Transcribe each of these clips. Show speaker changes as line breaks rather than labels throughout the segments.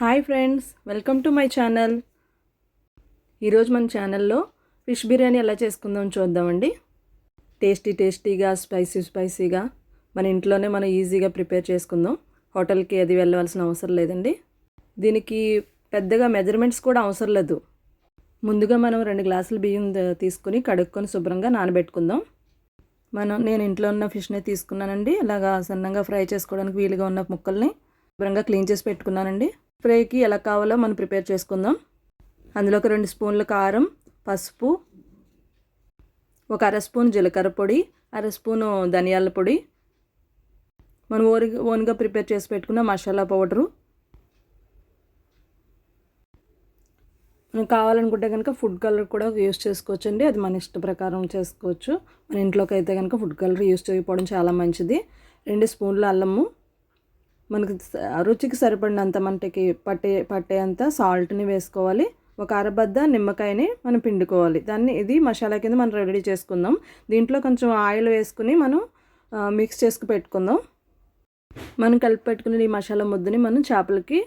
Hi friends, welcome to my channel. ఈరోజు మన ఛానల్లో ఫిష్ బిర్యానీ ఎలా చేసుకుందాం చూద్దామండి. టేస్టీగా స్పైసీగా మన ఇంట్లోనే మనం ఈజీగా ప్రిపేర్ చేసుకుందాం. హోటల్కి అది వెళ్ళవలసిన అవసరం లేదండి. దీనికి పెద్దగా మెజర్మెంట్స్ కూడా అవసరం లేదు. ముందుగా మనం 2 గ్లాసుల బియ్యం తీసుకుని కడుక్కొని శుభ్రంగా నానబెట్టుకుందాం. నేను ఇంట్లో ఉన్న ఫిష్ని తీసుకున్నానండి. అలాగా సన్నంగా ఫ్రై చేసుకోవడానికి వీలుగా ఉన్న ముక్కల్ని శుభ్రంగా క్లీన్ చేసి పెట్టుకున్నానండి. ఫ్రైకి ఎలా కావాలో మనం ప్రిపేర్ చేసుకుందాం. అందులో ఒక 2 స్పూన్ల కారం, పసుపు, ఒక అర స్పూన్ జీలకర్ర పొడి, అర స్పూను ధనియాల పొడి, మనం ఓన్గా ప్రిపేర్ చేసి పెట్టుకున్న మసాలా పౌడరు. మనం కావాలనుకుంటే కనుక ఫుడ్ కలర్ కూడా యూస్ చేసుకోవచ్చు అండి. అది మన ఇష్ట ప్రకారం చేసుకోవచ్చు. మన ఇంట్లోకి అయితే కనుక ఫుడ్ కలర్ యూస్ చేయకపోవడం చాలా మంచిది. 2 స్పూన్ల అల్లము, మనకి రుచికి సరిపడినంత మనకి పట్టేంత సాల్ట్ని వేసుకోవాలి. ఒక అరబద్ద నిమ్మకాయని మనం పిండుకోవాలి. ఇది మసాలా కింద మనం రెడీ చేసుకుందాం. దీంట్లో కొంచెం ఆయిల్ వేసుకుని మనం మిక్స్ చేసుకు పెట్టుకుందాం. మనం కలిపి పెట్టుకుని ఈ మసాలా ముద్దని మనం చేపలకి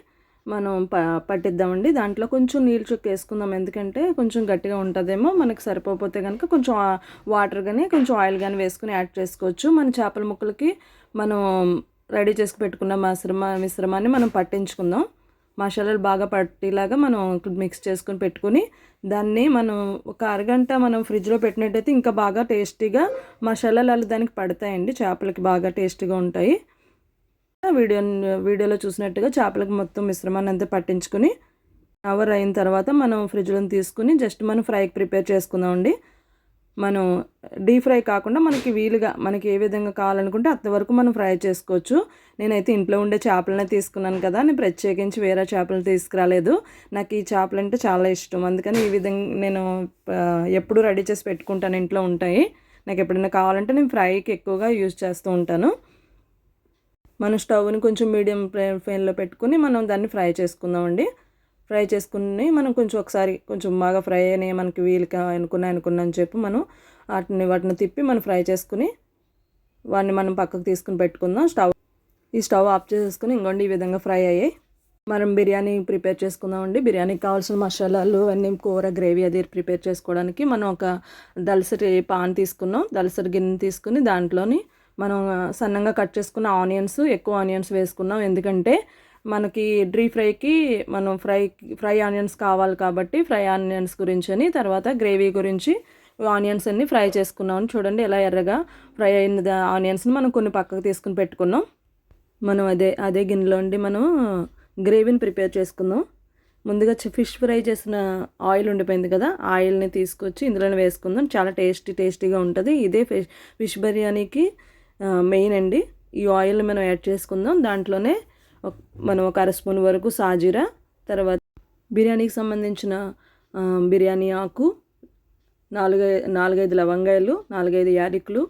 మనం పట్టిద్దామండి. దాంట్లో కొంచెం నీళ్ళు చుక్క వేసుకుందాం, ఎందుకంటే కొంచెం గట్టిగా ఉంటుందేమో. మనకి సరిపోతే కనుక కొంచెం వాటర్ కానీ కొంచెం ఆయిల్ కానీ వేసుకుని యాడ్ చేసుకోవచ్చు. మన చేపల ముక్కలకి మనం రెడీ చేసి పెట్టుకున్న మిశ్రమాన్ని మనం పట్టించుకుందాం. మసాలాలు బాగా పట్టేలాగా మనం మిక్స్ చేసుకుని పెట్టుకుని దాన్ని మనం ఒక అరగంట మనం ఫ్రిడ్జ్లో పెట్టినట్టయితే ఇంకా బాగా టేస్టీగా మసాలాలు అలా దానికి పడతాయండి. చేపలకి బాగా టేస్టీగా ఉంటాయి. వీడియోలో చూసినట్టుగా చేపలకు మొత్తం మిశ్రమాన్ని అంతా పట్టించుకుని అవర్ అయిన తర్వాత మనం ఫ్రిడ్జ్లో తీసుకుని జస్ట్ మనం ఫ్రైకి ప్రిపేర్ చేసుకుందామండి. మనం డీప్ ఫ్రై కాకుండా మనకి ఏ విధంగా కావాలనుకుంటే అంతవరకు మనం ఫ్రై చేసుకోవచ్చు. నేనైతే ఇంట్లో ఉండే చేపలనే తీసుకున్నాను కదా, నేను ప్రత్యేకించి వేరే చేపలు తీసుకురాలేదు. నాకు ఈ చేపలు అంటే చాలా ఇష్టం, అందుకని ఈ విధంగా నేను ఎప్పుడు రెడీ చేసి పెట్టుకుంటాను. ఇంట్లో ఉంటాయి. నాకు ఎప్పుడైనా కావాలంటే నేను ఫ్రైకి ఎక్కువగా యూజ్ చేస్తూ ఉంటాను. మనం స్టవ్ని కొంచెం మీడియం ఫ్లేమ్లో పెట్టుకుని మనం దాన్ని ఫ్రై చేసుకుందామండి. ఫ్రై చేసుకుని మనం ఒకసారి కొంచెం బాగా ఫ్రై అయినాయి మనకి వీలుగా అనుకున్నాను చెప్పి మనం వాటిని తిప్పి మనం ఫ్రై చేసుకుని వాటిని మనం పక్కకు తీసుకుని పెట్టుకుందాం. స్టవ్ ఆఫ్ చేసుకుని ఇంకోండి ఈ విధంగా ఫ్రై అయ్యాయి. మనం బిర్యానీ ప్రిపేర్ చేసుకుందామండి. బిర్యానీకి కావాల్సిన మసాలాలు అన్నీ, కూర గ్రేవీ అది ప్రిపేర్ చేసుకోవడానికి మనం ఒక దలసరి పాన్ తీసుకున్నాం. దలసరి గిన్నె తీసుకుని దాంట్లోని మనం సన్నంగా కట్ చేసుకున్న ఎక్కువ ఆనియన్స్ వేసుకున్నాం. ఎందుకంటే మనకి డీప్ ఫ్రైకి మనం ఫ్రై ఆనియన్స్ కావాలి కాబట్టి ఫ్రై ఆనియన్స్ గురించి అని, తర్వాత గ్రేవీ గురించి ఆనియన్స్ అన్ని ఫ్రై చేసుకున్నాం. చూడండి ఎలా ఎర్రగా ఫ్రై అయిన ఆనియన్స్ని మనం కొన్ని పక్కకు తీసుకుని పెట్టుకున్నాం. మనం అదే గిన్నెలో ఉండి మనం గ్రేవీని ప్రిపేర్ చేసుకుందాం. ముందుగా ఫిష్ ఫ్రై చేసిన ఆయిల్ ఉండిపోయింది కదా, ఆయిల్ని తీసుకొచ్చి ఇందులోనే వేసుకుందాం. చాలా టేస్టీగా ఉంటుంది. ఇదే ఫిష్ బిర్యానీకి మెయిన్ అండి. ఈ ఆయిల్ని మనం యాడ్ చేసుకుందాం. దాంట్లోనే మనం ఒక అర స్పూన్ వరకు సాజీరా, తర్వాత బిర్యానీకి సంబంధించిన బిర్యానీ ఆకు, 4-5 లవంగాయలు, 4-5 యాలకులు,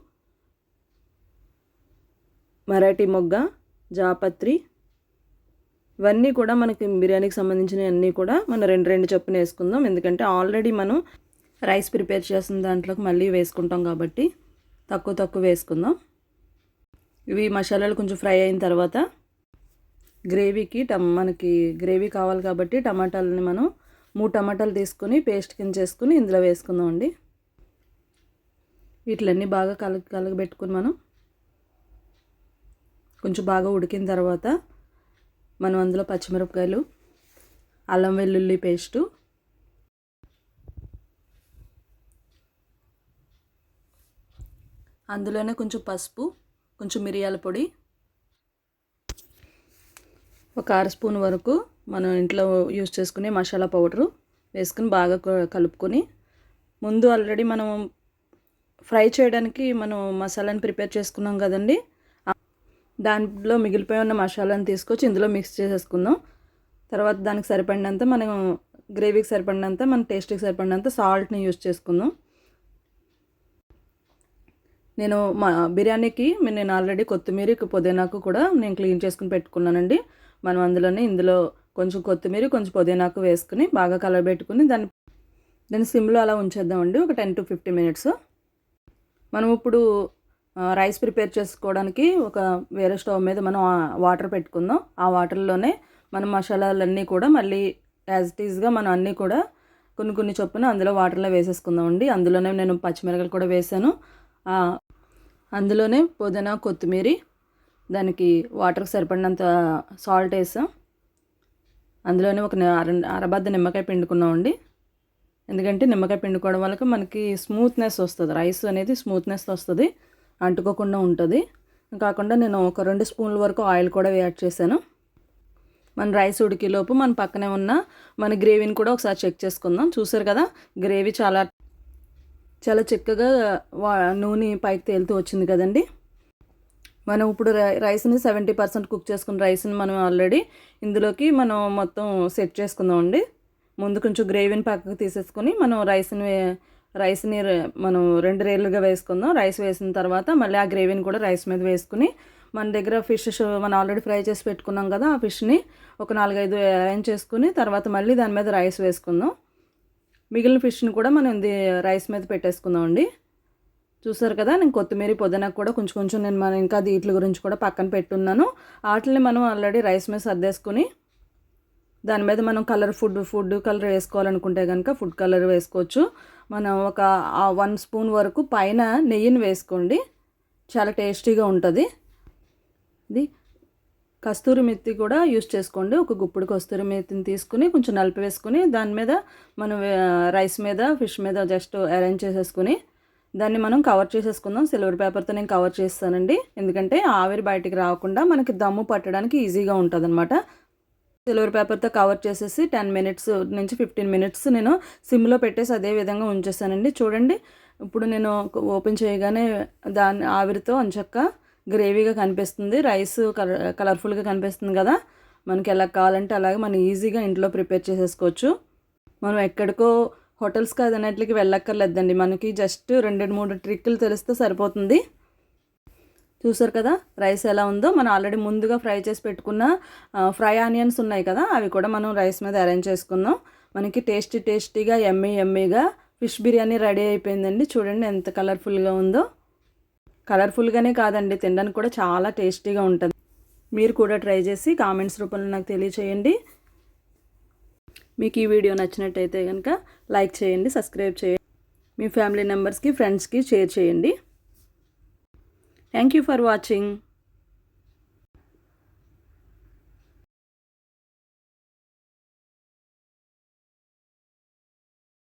మరాఠీ మొగ్గ, జాపత్రి, ఇవన్నీ కూడా మనకి బిర్యానీకి సంబంధించినవి అన్నీ కూడా మనం 2 చొప్పున వేసుకుందాం. ఎందుకంటే ఆల్రెడీ మనం రైస్ ప్రిపేర్ చేసిన దాంట్లోకి మళ్ళీ వేసుకుంటాం కాబట్టి తక్కువ వేసుకుందాం. ఇవి మసాలాలు కొంచెం ఫ్రై అయిన తర్వాత గ్రేవీకి మనకి గ్రేవీ కావాలి కాబట్టి టమాటాలని మనం 3 టమాటాలు తీసుకొని పేస్ట్ కింద చేసుకుని ఇందులో వేసుకుందాం అండి. వీటిలన్నీ బాగా కలగబెట్టుకుని మనం కొంచెం బాగా ఉడికిన తర్వాత మనం అందులో పచ్చిమిరపకాయలు, అల్లం వెల్లుల్లి పేస్టు, అందులోనే కొంచెం పసుపు, కొంచెం మిరియాల పొడి, ఒక అర స్పూన్ వరకు మనం ఇంట్లో యూజ్ చేసుకునే మసాలా పౌడరు వేసుకుని బాగా కలుపుకొని, ముందు ఆల్రెడీ మనం ఫ్రై చేయడానికి మనం మసాలాని ప్రిపేర్ చేసుకున్నాం కదండి, దాంట్లో మిగిలిపోయి ఉన్న మసాలాని తీసుకొచ్చి ఇందులో మిక్స్ చేసేసుకుందాం. తర్వాత దానికి సరిపడినంత మనం గ్రేవీకి సరిపడినంత మన టేస్ట్కి సరిపడినంత సాల్ట్ని యూజ్ చేసుకుందాం. మా బిర్యానీకి నేను ఆల్రెడీ కొత్తిమీర, పుదీనాకు కూడా నేను క్లీన్ చేసుకుని పెట్టుకున్నానండి. మనం ఇందులో కొంచెం కొత్తిమీర, కొంచెం పుదీనాకు వేసుకుని బాగా కలబెట్టుకుని దాన్ని సిమ్లో అలా ఉంచేద్దామండి ఒక 10 to 15 minutes. మనం ఇప్పుడు రైస్ ప్రిపేర్ చేసుకోవడానికి ఒక వేరే స్టవ్ మీద మనం వాటర్ పెట్టుకుందాం. ఆ వాటర్లోనే మన మసాలాలన్నీ కూడా మళ్ళీ యాజ్ ఇట్ ఈస్గా మనం అన్నీ కూడా కొన్ని చొప్పున అందులో వాటర్లో వేసేసుకుందామండి. అందులోనే నేను పచ్చిమిరపకాయలు కూడా వేసాను. అందులోనే పుదీనా, కొత్తిమీర, దానికి వాటర్కి సరిపడినంత సాల్ట్ వేసాం. అందులోనే ఒక అరబద్ద నిమ్మకాయ పిండుకున్నామండి. ఎందుకంటే నిమ్మకాయ పిండుకోవడం వల్ల మనకి స్మూత్నెస్ వస్తుంది, రైస్ అనేది స్మూత్నెస్ వస్తుంది, అంటుకోకుండా ఉంటుంది. కాకుండా నేను ఒక 2 స్పూన్ల వరకు ఆయిల్ కూడా యాడ్ చేశాను. మన రైస్ ఉడికేలోపు మన పక్కనే ఉన్న మన గ్రేవీని కూడా ఒకసారి చెక్ చేసుకుందాం. చూసారు కదా, గ్రేవీ చాలా చిక్కగా నూనె పైకి తేలుతూ వచ్చింది కదండి. మనం ఇప్పుడు రైస్ని 70% కుక్ చేసుకున్న రైస్ని మనం ఆల్రెడీ ఇందులోకి మనం మొత్తం సెట్ చేసుకుందామండి. ముందు కొంచెం గ్రేవీని పక్కకు తీసేసుకొని మనం రైస్ని మనం 2 రేర్లుగా వేసుకుందాం. రైస్ వేసిన తర్వాత మళ్ళీ ఆ గ్రేవీని కూడా రైస్ మీద వేసుకుని మన దగ్గర ఫిష్ మనం ఆల్రెడీ ఫ్రై చేసి పెట్టుకున్నాం కదా, ఆ ఫిష్ని ఒక 4-5 అరేంజ్ చేసుకుని తర్వాత మళ్ళీ దాని మీద రైస్ వేసుకుందాం. మిగిలిన ఫిష్ని కూడా మనం రైస్ మీద పెట్టేసుకుందాం అండి. చూసారు కదా, నేను కొత్తిమీర, పుదీనా కూడా కొంచెం నేను ఇంకా వీటి గురించి కూడా పక్కన పెట్టున్నాను. వాటిని మనం ఆల్రెడీ రైస్ మీద సర్దేసుకుని దాని మీద మనం ఫుడ్ కలర్ వేసుకోవాలనుకుంటే కనుక ఫుడ్ కలర్ వేసుకోవచ్చు. మనం ఒక 1 స్పూన్ వరకు పైన నెయ్యిని వేసుకోండి, చాలా టేస్టీగా ఉంటుంది. ఇది కస్తూరి మెత్తి కూడా యూస్ చేసుకోండి. ఒక గుప్పుడు కస్తూరి మెత్తిని తీసుకుని కొంచెం నలిపి వేసుకుని దాని మీద మనం రైస్ మీద ఫిష్ మీద జస్ట్ అరేంజ్ చేసేసుకుని దాన్ని మనం కవర్ చేసేసుకుందాం. సిల్వర్ పేపర్తో నేను కవర్ చేస్తానండి, ఎందుకంటే ఆవిరి బయటికి రాకుండా మనకి దమ్ము పట్టడానికి ఈజీగా ఉంటుంది అనమాట. సిల్వర్ పేపర్తో కవర్ చేసేసి 10 మినిట్స్ నుంచి 15 మినిట్స్ నేను సిమ్లో పెట్టేసి అదే విధంగా ఉంచేసానండి. చూడండి, ఇప్పుడు నేను ఓపెన్ చేయగానే దాని ఆవిరితో అంచక్క గ్రేవీగా కనిపిస్తుంది, రైస్ కలర్ఫుల్గా కనిపిస్తుంది కదా. మనకి ఎలా కావాలంటే అలాగే మనం ఈజీగా ఇంట్లో ప్రిపేర్ చేసేసుకోవచ్చు. మనం ఎక్కడికో హోటల్స్కి అదన్నిటికి వెళ్ళక్కర్లేదండి, మనకి జస్ట్ 2-3 ట్రిక్కులు తెలిస్తే సరిపోతుంది. చూసారు కదా రైస్ ఎలా ఉందో. మనం ఆల్రెడీ ముందుగా ఫ్రై చేసి పెట్టుకున్న ఫ్రై ఆనియన్స్ ఉన్నాయి కదా, అవి కూడా మనం రైస్ మీద అరేంజ్ చేసుకుందాం. మనకి టేస్టీగా ఎమ్మీగా ఫిష్ బిర్యానీ రెడీ అయిపోయిందండి. చూడండి ఎంత కలర్ఫుల్గా ఉందో. కలర్ఫుల్గానే కాదండి, తినడానికి కూడా చాలా టేస్టీగా ఉంటుంది. మీరు కూడా ట్రై చేసి కామెంట్స్ రూపంలో నాకు తెలియచేయండి. మీకు ఈ వీడియో నచ్చినట్టయితే కనుక లైక్ చేయండి, సబ్స్క్రైబ్ చేయండి, మీ ఫ్యామిలీ మెంబర్స్కి, ఫ్రెండ్స్కి షేర్ చేయండి. Thank you for watching.